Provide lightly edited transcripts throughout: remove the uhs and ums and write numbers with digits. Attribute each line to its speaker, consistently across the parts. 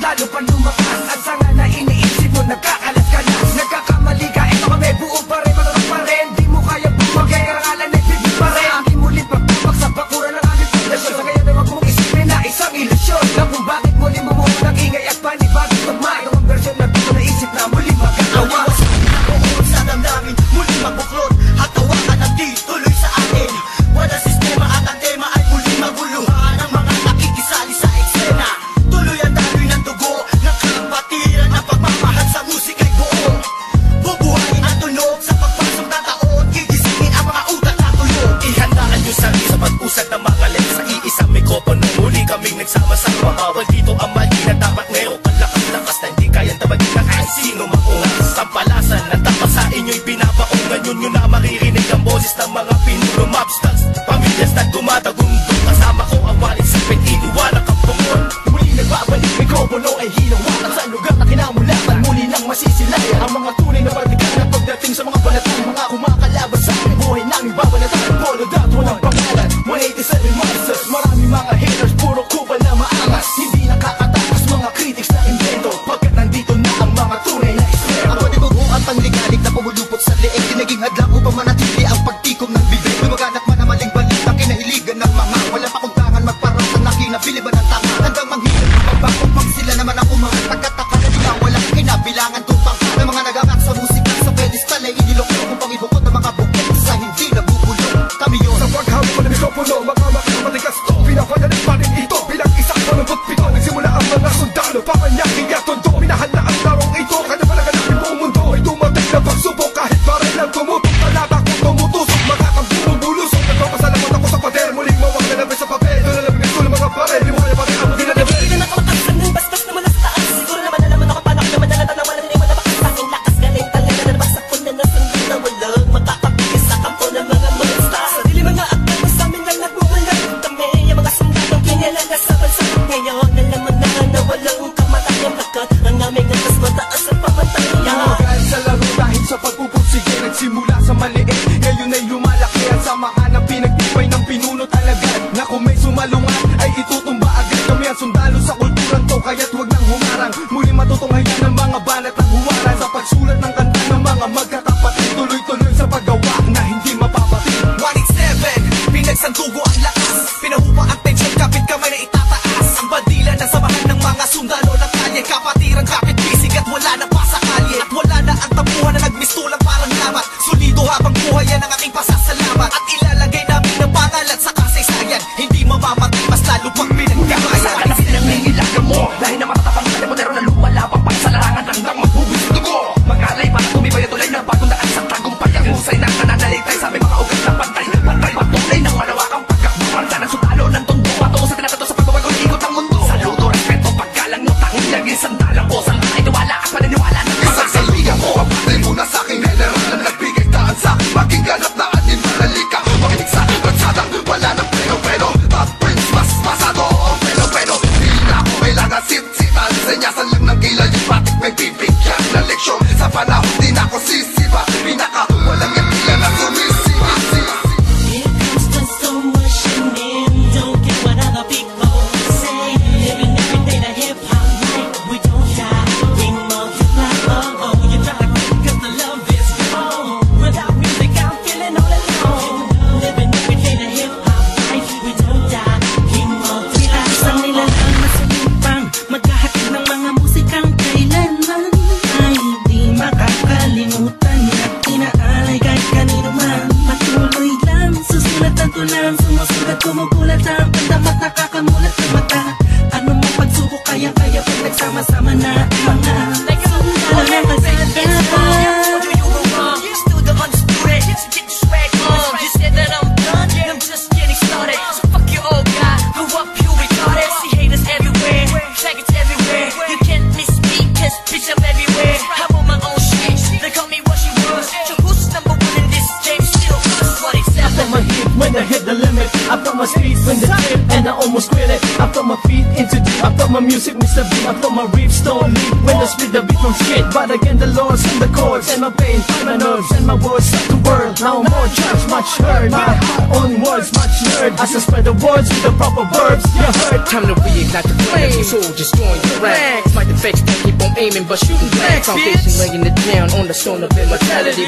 Speaker 1: lalo pa lumakas. At sa nga na iniisip mo, nagkakalat ka na. Nagkakamali ka, ito kami, buo pa rin, matatag pa rin. Di mo kaya bumagay, karangalan ay bibig pa rin. Aking muling pagtabak sa bakura ng aming pundasyon. Sa kaya na wag mong isipin na isang ilusyon na kung bakit muli mo ng ingay at panibagong tugma. Ito ang versyon na dito naisip na muling magkakawa.
Speaker 2: Bukod sa damdamin, muling magbuklod. Hatawakan ang di tuloy sa atin. Wala sistema at ang tema ay muling maguluhan. Ang mga nakikisali sa eksena, tuloy ang daloy ng dugo ng kapatiran ng pagmamahal sa musika'y buo. Bubuhayin ang tunog sa pagpasok na taon. Gigisingin ang mga utak na tulog.
Speaker 3: Ihandaan nyo sarili sa pag-usad ng mga letra. Sa iisang mikropono, muli kaming nagsama-sama. Bawal dito ang mali na dapat meron kang lakas-lakas na hindi kayang tabagin na kahit sino maungas. Sampalasan na tapas sa inyo'y binabaong. Ngayon nyo na maririnig ang boses ng mga pinuno mobsters. Pamilyas na tumatagundong, kasama ko ang waling sipin, iniwanak ang pumon.
Speaker 1: Muli nagbabalik, mikropono ay hinawakan sa lugar na kinamulatan. Muli nang masisilayan ang mga tunay na partikan na pagdating sa mga banatan. Mga kumakalaban sa aking buhay namin babalatan. Polo dat, walang pangalan, 187 monsters. Marami mga haters, puro kupal na maangas. Hindi nakakatakas mga critics na invento, pagkat nandito na ang mga tunay na eksperto.
Speaker 2: Ako di bugo at pangligalig na pumulupot sa leeg. Tinaging hadlang upang manatili ang pagtikom ng bibig. Lumaganap man ang maling balik ang kinahiligan ng mga wala pa kong tangan magparang sa nakinabili ba ng tanga. Handang manghilap magbakot pag sila naman ang umangat. Pagkataka na nila walang kinabilangan tupang ng mga nagagat sa musika sa pedestal ay inilokyo upang ibukod ng mga bukit sa hindi nabubulong. Kami yun
Speaker 1: Sa paghawak ko ng mikropono, mga makamatigas to. Pinapagalit pa rin ito bilang isang panumpot pito. Nagsimula ang mga sundalo, papanyaking at tondo. Minahal na ang larong ito, kanya pala ganapin buong mundo. Ay dumating na pagsubok kahit parang lang tumutok. Talata kong tumutusok, makakabulong bulusok. Nagpapasalamat ako sa pader, muling mawag na labis sa papel. Doon na labing ito ng mga pare, di mo kaya pati ang ginanabi.
Speaker 4: Hindi na nakamatasan ng bastos na malas taas. Siguro naman alaman ako paano naman nalatan na walang liwan na makasaking lakas. Galing talaga na nabasag ko na nasundin na walang makakapigis sa kampo ng mga monsters. Sa dili mga akal mo sa amin lang nagbubulag. Kami yung mga sundalong pinilala sa bansa. Ngayon nalaman na walang kamatayang lakat. Ang aming atas mataas ang pamataya.
Speaker 1: Mahal sa laro dahil sa pagpupursige. Nagsimula sa maliit, ngayon ay lumalaki. Ang samahan ng pinagtibay ng pinuno talaga. Na kung may sumalungat ay itutumba agad. Kami ang sundalo sa kulturang to, kaya't huwag nang humarang. Muli matutunghayan ng mga banat at huwaran. Sa pagsulat ng kanta ng mga magkakapatid. Tuloy-tuloy sa paggawa na hindi mapapatid. 187, pinagsandugo ang lakas. Pinahupa ang tensyon, kapit kamay na itataas. Ang bandila ng samahan ng mga sundalo ng kalye. Kapatiran, kapit bisig at wala na pa sa kalye. At wala na ang tabuhan na nagmistulang parang lamat. Sulido habang buhay yan ang aking pasasalamat. At ilalagay namin ang pangalan sa kasaysayan. Hindi mamamatay, mas lalo pang pinagkakayan.
Speaker 3: Sa ka na sinangingilagan mo, dahil na matatapang sa modero na lumalabang pa sa larangan hanggang magbubis dugo. Mag-alay para tumibay at tulay ng bagong daan sa tagumpay. Ang husay na nananalitay sa aming mga ugat na pantay. Pantay patunay ng malawakang pagkakbuhan. Sa nagsutalo ng tondo, patungo sa tinatato sa pagbabago ng ikot ang mundo. Saludo, respeto, paggalang no, tanging naging sandalang po. Sa mga itiwala at paniniwala ng
Speaker 5: isang salwigan ko, pagpatay muna sa aking general na nagbigay daan sa maging ganap na anin maralika. Makinig sa ratsadang wala ng pero Top Prince, mas masado ang pero di na ako kailangan sit-sitan. Senyasan lang ng kilay, yung batik may bibigyan na leksyon. Sa panahon di na ako sisipa, pinaka walang yung tila na sumisipa.
Speaker 4: Here comes the sun rushing in. Don't care what other people say. Living every day the hip-hop life. We don't die, we multiply. Oh, you try to quit 'cause the love is gone. Without music I'm feeling all alone. Living every day the hip-hop life. We don't die, we multiply. Isang nilalang masalimpang maghahatid ng mga musikang kailanman ay di makakalimutan at inaalay kahit kanino man. Patuloy lang, susulat ang tulang, sumusulat, kumukulat ang pandamat, nakakamulat ng mata. Ano mang pagsubok, kaya-kaya pag nagsama-sama na ang mga sundalo ng kasadahan.
Speaker 2: You still the undisputed, just get your swag on. You said that I'm done, I'm just getting started. So fuck your old guy, who up you retarded. See haters everywhere, faggots everywhere. You can't miss me, cause bitch I'm everywhere. I'm on my own shit, they call me what she was. So who's number one in this game? Still us, what
Speaker 1: I felt my hit when I hit the limit. I felt my speed when the trip and I almost quit it. I felt my feet into deep. I felt my music
Speaker 6: the beat, I flow my riffs, don't leave when I split the beat from skate. But again the lords and the chords and my pain, find my nerves and my words start to work. Now more judge, much heard, my own words, much heard. As I spread the words with the proper verbs, you heard.
Speaker 3: Time to reignite the flame, your soul just join the ranks. Fight the fakes, don't keep on aiming but shooting blanks. Foundation laying it down on the stone of immortality.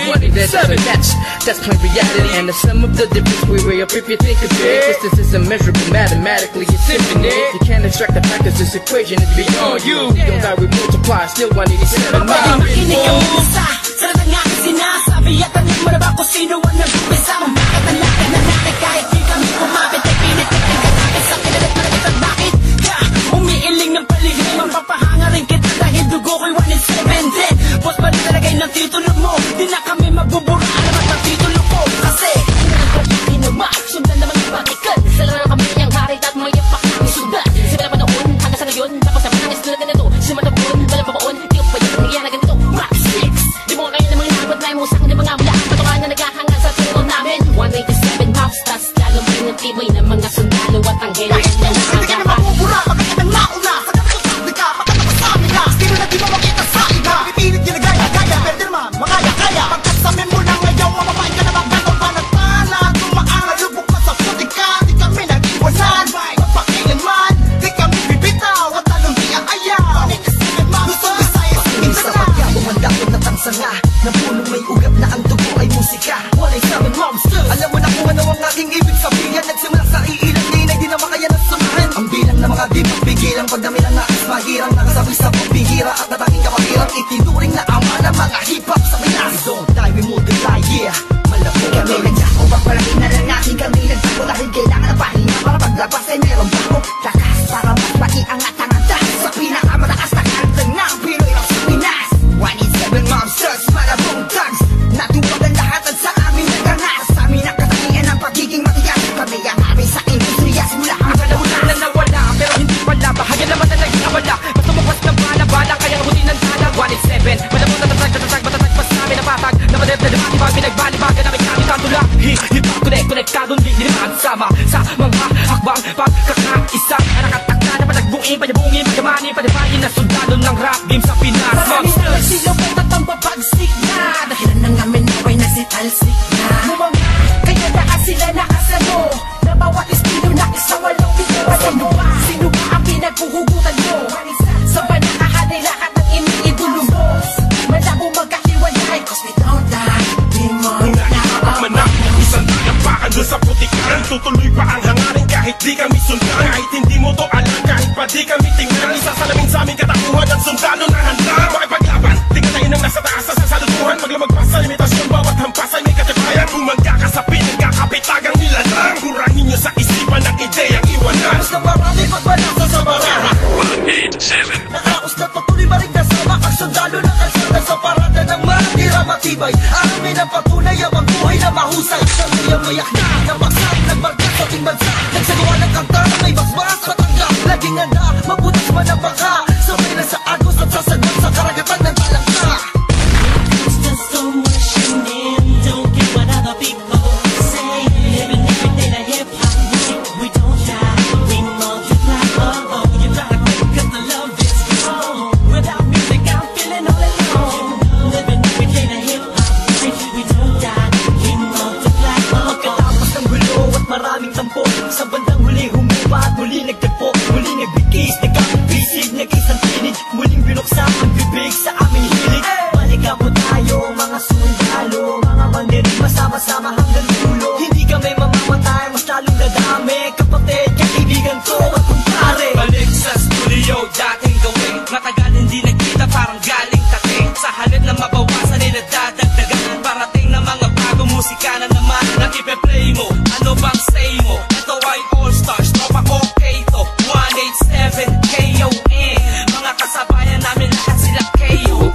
Speaker 3: That's plain reality. And the sum of the difference we weigh up if you think of it. Distance is immeasurable, mathematically it's infinite. You can't extract the fact that this equation is beyond you. You don't die, we multiply, still 187 miles.
Speaker 4: Makinig ang musa sa lahat ng aking sinasabi. At tanong mo na ba kung sino ang nag-umpisa? Kung bakit ang lahat na natin kahit di kami kumapit ay pinitigil ka natin sa kinalit malagit at bakit ka umiiling ng paligid. Mapapahanga rin kita dahil dugo ko'y 1 in 7 dead. Boss pa rin talagay ng titulo mo, di na kami magbubura. Alamat ang titulo ko kasi hindi na naman sundan naman yung batikan. Sila na kami ang harit at may ipak ng sundan. Simula pa noon hanggang sa ngayon, tapos na panangis tulad na ito. Simula pa noon, walang babaon, di ko pa yung nangyayari na ganito. Max 6, di mo kaya na mga nabot na yung musang di mga mula. Patukan na naghahangan sa tulong namin. 187 mouse, tas lalong pinatibay ng mga sundalo at ang helo.
Speaker 2: Kahit hindi ka na mabubura, pagkat ang nauna. Sa kapatid ka, pagkat sa amin na. Sino na di mo makita sa iba? Pipilit ka na gaya, pwede naman, makaya-kaya. Pagkat sa amin mo na ngayon, mamapain ka na magkakaw pa ng pana. Tumaan, lubog pa sa puti ka, di kami nag-iwasan. Magpakilan man, di kami bibitaw. At talong di ang ayaw. Gusto Visayas, minsan na. Bumandakot na tangsanga, na punong may ugat na ang dugo ay musika. 187 monsters, alam mo na kung ano ang aking ibig sabihin. Nagsimula sa iilang ninay, di na makaya na sumahan. Ang bilang na mga di magpigilang, pagdami ng nais mahirang. Nakasabi sa pagbihira at natanging kapakirang. Itinuring na ama ng mga hip-hop sa Pinas. We don't die, we multiply, yeah. Malapit kami nagsako, pagpalagin na lang natin kami nagsako. Dahil kailangan na pahinga para paglabas ay meron bago. Lakas para mas maiangat ang andas sa pinakamataas na kantang ng Pinoy rock sa Pinas. 187 monsters, malabong thugs. Natuwag ang lahat at sa amin nagkangas. Sa amin ang katangian ng pagiging matigas. Kami ang amin sa industriya simula ang
Speaker 3: Wala na nawala, pero hindi pala. Bahagyan naman na naging nawala. Basta mapas na bala-bala, kaya abutin ng tala. 187, malamang natatag, matatag pas namin ang patag. Namadep na dumati, pinagbalibagan namin kami tantula. Hip-hop, konektadong di naman sama sa mga hakbang pagkakaisa. Nakatakta na panagbungin, panyabungin, pagkamani, panibayin na sundalo ng rap game sa Pinas.
Speaker 4: Maraming na nagsilupot at ang papagsik na. Dahilan ng amin na ay nagsitalsik na. Lumanga, kaya lakas sila nakasano. Na bawat estilo na isang walang pinira. Sino ba? Sino ba ang pinaghuhugutan mo? Sa ba nakahanay lahat ng iniidolo mo? Malabo magkahiwalay, cause we don't die. Di mo
Speaker 7: Manang isang tinampakan doon sa putikaran. Tutuloy pa ang hangarin kahit di kami sundan. Kahit hindi mo to alam, kahit pa di kami tingnan. Isasalamin sa aming katakuhan ang sundalo na handa. Makipaglaban, tingnan tayo ng nasa taas sa sasalutuhan. Maglamagpas sa limitasyon, bawat hampas ay may katibayan. Kung magkakasapi, nagkakapitagang nilalang. Kurahin nyo sa isipan ng ideyang iwanan.
Speaker 2: Mas na marami pagbalasa sa marami.
Speaker 7: 187
Speaker 2: Nakaos na patuloy maring nasama ang sundalo ng kalsada sa parada ng marandira matibay. Amin ang patunay ang buhay na mahusay. Siyang mayak na, nabaksak, nagbarkat sa ating bansa. Nagsagawa ng kanta na may basbas matanggap. Laging handa, mabutas man ang baka. Sabay na sa agos at sasagot sa karagatan ng talangka.
Speaker 4: Just so much in, don't care what other people say. Living every day the hip-hop way. We don't die, we multiply. Oh, you gotta make cause the love is gone. Without music I'm feeling all alone. Living every day the hip-hop way. We don't die, we multiply.
Speaker 2: Pagkatapos ng gulo at maraming tampo, sa bandang huli humupa at muli nagtagpo. Muli nagbigis, nagkakabisig, nag-isang tinig. Muling binuksan ang bibig sa aming hilig. Balikan po tayo mga sundalo, mga mandirin masama-sama hanggang dulo. Hindi kami mamamatay, mas lalong dadami. Kapatid, kaibigan ko at kumpare.
Speaker 3: Balik sa studio, dating gawin. Matagal hindi nagkita, parang galing tating. Sa halip na mabawasan ay nadadagdagan. Parating na mga bagong musika na naman na ipe-play mo. Ano bang say mo? Ito ay all-stars, tropa okay to 187 KON. Mga kasabayan namin lahat sila KON.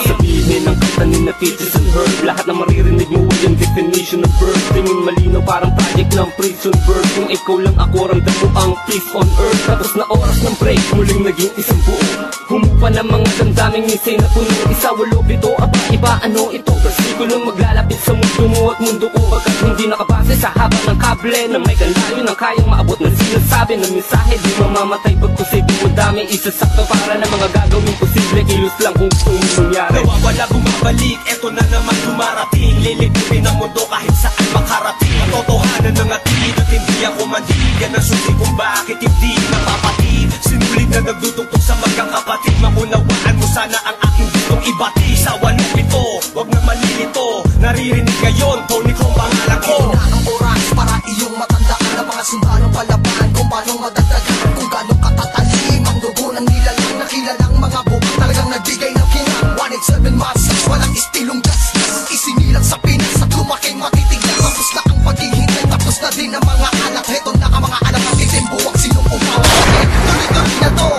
Speaker 6: Sabihin ang kanta ni na teachers and herb. Lahat na maririnig mo ay ang definition of birth. Tingin malinaw parang project ng prison bird. Kung ikaw lang ako, ramdam mo ang peace on earth. Tapos na oras ng break, muling naging isang buo. Humupa
Speaker 3: pa ng mga damdaming minsan na puno. Isa, walo, pito, aba, iba, ano ito? Versikulong maglalapit sa mundo mo at mundo ko, pagkat hindi nakabase sa haba ng kable na may kalayo ng kayang maabot ng sinasabi ng mensahe. Di mamamatay pagposible mo dami, isasakto para na mga gagawin posible. Kilos lang kung gusto mo mangyari.
Speaker 7: Nawawala, bumabalik, eto na naman dumarating. Lilipin ang mundo kahit saan makarating. Katotohanan ng atin at hindi ako mandigan ang susi kung bakit hindi napapatid. Sinulid na nagdudugtog sa magkakapatid. Maunawaan mo sana ang aking gustong ibati. Sa walong ito, wag na malilito. Naririnig ngayon, Tony kong pangalan ko.
Speaker 2: Na ang oras para iyong matandaan ang mga sundalong palaban kung paano madagdagan, kung gano'ng katatalim ang dugo ng nilalang na kilalang mga bukang talagang nagbigay ng kinang 187 muscles, walang istilong gasgas, isinilang sa Pinas at lumaking matitigas. Tapos na ang paghihintay, tapos na din ang mga anak. Heto na ka mga anak, makitim buwag sinong umawa. Tuloy-tuloy na to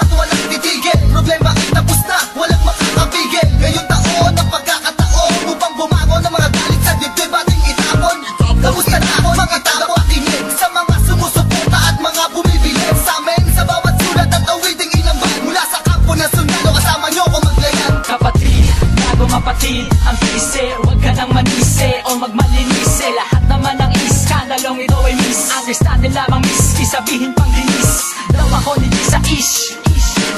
Speaker 2: at walang titigil. Problema ay tapos na, walang makakapigil. Ngayong taon ang pagkakataon upang bumango ng mga galit sa dibdib ating itapon. Kamusta na ako mga tao pakinig sa mga sumusuporta at mga bumibili sa amin sa bawat sulat at awiding inambal mula sa kampo ng sundalo. Kasama nyo kung maglayan.
Speaker 6: Kapatid, bago mapatid ang pise, huwag ka nang manise o magmalinise. Lahat naman ng iskandalong ito ay miss. Understanding lamang miss, isabihin pang dinis. Daw ako ni sa ish.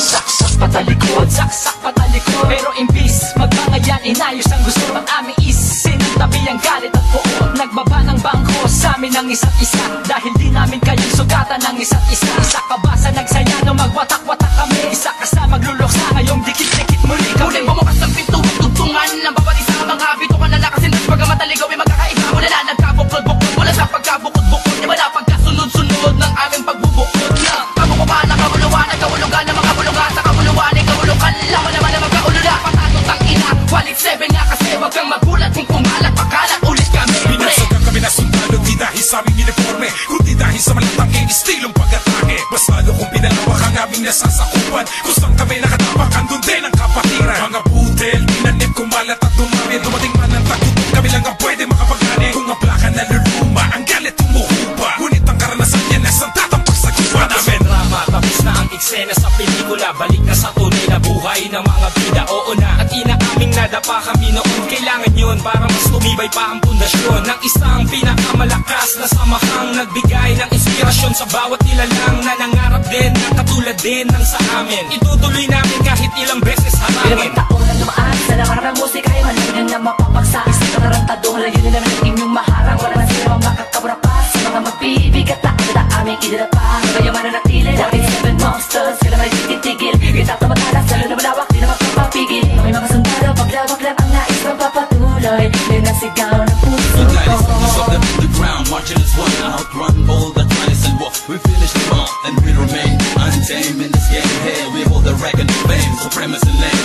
Speaker 6: Saksak patalikod, saksak patalikod. Pero imbis magbangayan, inayos ang gusto ng aming is. Sinuntabi ang galit at poot, nagbaba ng bangko sa amin ng isa't isa. Dahil di namin kayang sugatan ng isa't isa. Isa ka ba sa nagsaya no magwatak-watak kami? Isa ka sa magluloksa ngayong dikit-dikit muli kami.
Speaker 3: Muling bumukas ng pinto, tugtungan ng bawat isa. Mga bitukan na lakasin at pagkamataligaw ay magkakaiba. Wala na nagkabuklod-buklod, wala sa pagkabukod-bukod. Iba na pagkasunod-sunod ng aming pagbubukod na kabukupan ng kabuluhan at kahulugan ng mga bulungan. Sa kabuluhan ay kahulugan, laman naman ang magkaulula. Patadot ang ina, walit 7 nga kasi wag kang magulat kung kumalat, pagkalat ulit kami.
Speaker 7: Binasagan kami na sundalo, di dahil sa aming uniforme, kundi dahil sa malatanging istilong pag-atake. Basado kung pinalawak ang aming nasasakupan, kung saan kami nakatapak, andun din ang kapatiran. Mga budel, tinanip, kumalat at dumami. Dumating man ang tagutok, kami lang ang pwede makapagani. Kung ang plaka na luluma, ang galit umuhupa. Ngunit ang karanasan yan na saan tatampak sa kupa namin.
Speaker 6: Drama, tapos na ang eksena sa pelikula. Balik na sa tunay na buhay ng mga bida, oo na. At inaaming nadapa kami noon. Kailangan yun para mas tumibay pa ang pundasyon ng isang pinakamalakas na samahang nagbigay ng inspirasyon sa bawat nilalang na nangarap din na katulad din ng sa amin. Itutuloy namin kahit ilang beses harangin.
Speaker 8: Ilang taon na dumaan sa nakarang ng musika ay halagan na mapapagsa. Isang katarantado, halayon nila ng inyong maharang. Wala na sila makakabura pa sa mga magbibigat na ang aming idinapa. Kaya mananatili, 187 monsters, kailan may titigil. Kita at matalas, lalo na malawak, di na magpapapigil. May mga sundalo, paglawak lang ang nais magpapatuloy. Yan ang sigaw ng puso ko.
Speaker 9: The ground, marching as one, outrun all the trials and war. We finish them all, and we remain untamed in this game. Here we hold the record of fame, supremacy land.